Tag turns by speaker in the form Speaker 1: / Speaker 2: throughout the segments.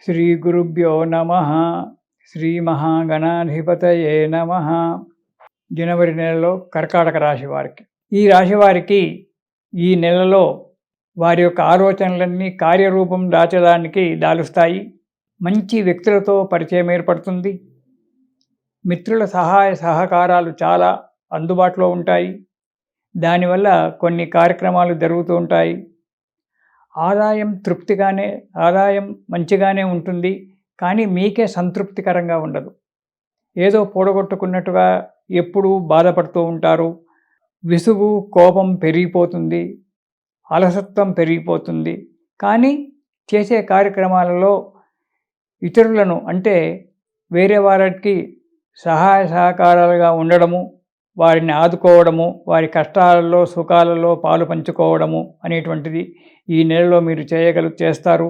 Speaker 1: శ్రీ గురుభ్యో నమః. శ్రీ మహాగణాధిపతయే నమః. జనవరి నెలలో కర్కాటక రాశి వారికి, ఈ రాశి వారికి ఈ నెలలో వారి యొక్క ఆలోచనలన్నీ కార్యరూపం దాలుస్తాయి. మంచి వ్యక్తులతో పరిచయం ఏర్పడుతుంది. మిత్రుల సహాయ సహకారాలు చాలా అందుబాటులో ఉంటాయి. దానివల్ల కొన్ని కార్యక్రమాలు జరుగుతూ ఉంటాయి. ఆదాయం మంచిగానే ఉంటుంది, కానీ మీకే సంతృప్తికరంగా ఉండదు. ఏదో పూడగొట్టుకున్నట్టుగా ఎప్పుడూ బాధపడుతూ ఉంటారు. విసుగు, కోపం పెరిగిపోతుంది, అలసత్వం పెరిగిపోతుంది. కానీ చేసే కార్యక్రమాలలో ఇతరులను, అంటే వేరే వారికి సహాయ సహకారాలుగా ఉండడము, వారిని ఆదుకోవడము, వారి కష్టాలలో సుఖాలలో పాలు పంచుకోవడము అనేటువంటిది ఈ నెలలో మీరు చేస్తారు.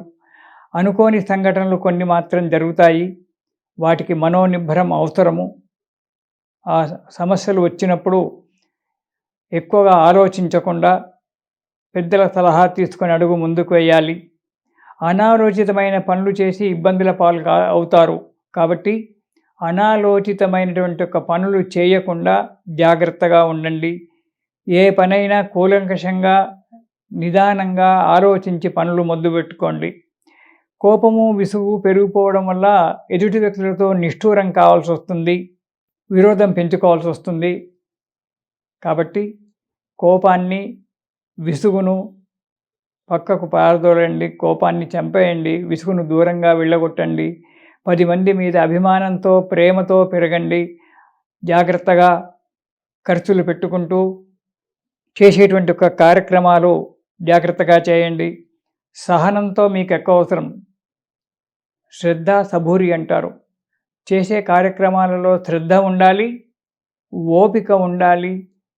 Speaker 1: అనుకోని సంఘటనలు కొన్ని మాత్రం జరుగుతాయి. వాటికి మనోనిబ్బరం అవసరము. ఆ సమస్యలు వచ్చినప్పుడు ఎక్కువగా ఆలోచించకుండా పెద్దల సలహా తీసుకొని అడుగు ముందుకు వేయాలి. అనాలోచితమైన పనులు చేసి ఇబ్బందుల పాలు అవుతారు. కాబట్టి అనాలోచితమైనటువంటి పనులు చేయకుండా జాగ్రత్తగా ఉండండి. ఏ పనైనా కూలంకషంగా నిదానంగా ఆలోచించి పనులు మొదలుపెట్టుకోండి. కోపము, విసుగు పెరిగిపోవడం వల్ల ఎదుటి వ్యక్తులతో నిష్ఠూరం కావాల్సి వస్తుంది, విరోధం పెంచుకోవాల్సి వస్తుంది. కాబట్టి కోపాన్ని, విసుగును పక్కకు పారదోలండి. కోపాన్ని చంపేయండి, విసుగును దూరంగా వెళ్ళగొట్టండి. 10 మంది మీద అభిమానంతో, ప్రేమతో పెరగండి. జాగ్రత్తగా ఖర్చులు పెట్టుకుంటూ చేసేటువంటి కార్యక్రమాలు జాగ్రత్తగా చేయండి. సహనంతో మీకు ఎక్కువ అవసరం. శ్రద్ధ సబూరి అంటారు. చేసే కార్యక్రమాలలో శ్రద్ధ ఉండాలి, ఓపిక ఉండాలి,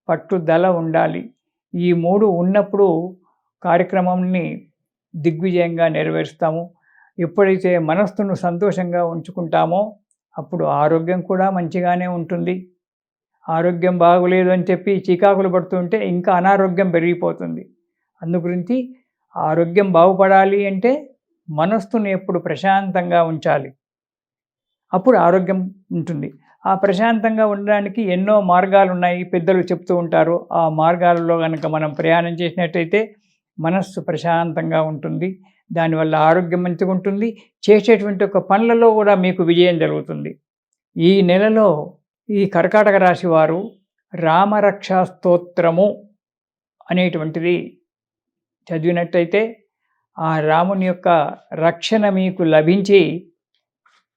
Speaker 1: పట్టుదల ఉండాలి. ఈ 3 ఉన్నప్పుడు కార్యక్రమాన్ని దిగ్విజయంగా నెరవేరుస్తాము. ఎప్పుడైతే మనస్సును సంతోషంగా ఉంచుకుంటామో అప్పుడు ఆరోగ్యం కూడా మంచిగానే ఉంటుంది. ఆరోగ్యం బాగోలేదు అని చెప్పి చికాకులు పడుతుంటే ఇంకా అనారోగ్యం పెరిగిపోతుంది. అందుగురించి ఆరోగ్యం బాగుపడాలి అంటే మనస్సును ఎప్పుడు ప్రశాంతంగా ఉంచాలి. అప్పుడు ఆరోగ్యం ఉంటుంది. ఆ ప్రశాంతంగా ఉండడానికి ఎన్నో మార్గాలు ఉన్నాయి, పెద్దలు చెప్తూ ఉంటారు. ఆ మార్గాలలో కనుక మనం ప్రయాణం చేసినట్టయితే మనస్సు ప్రశాంతంగా ఉంటుంది. దానివల్ల ఆరోగ్యం మంచిగా ఉంటుంది. చేసేటువంటి పనులలో కూడా మీకు విజయం జరుగుతుంది. ఈ నెలలో ఈ కర్కాటక రాశి వారు రామరక్షా స్తోత్రము అనేటువంటిది చదివినట్టయితే ఆ రాముని యొక్క రక్షణ మీకు లభించి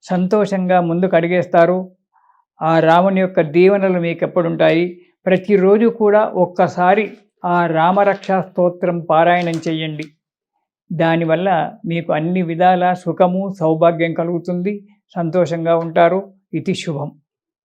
Speaker 1: సంతోషంగా ముందుకు అడిగేస్తారు. ఆ రాముని యొక్క దీవెనలు మీకు ఎప్పుడుంటాయి. ప్రతిరోజు కూడా ఒక్కసారి ఆ రామరక్షా స్తోత్రం పారాయణం చేయండి. దానివల్ల మీకు అన్ని విధాల సుఖము, సౌభాగ్యం కలుగుతుంది. సంతోషంగా ఉంటారు. ఇది శుభం.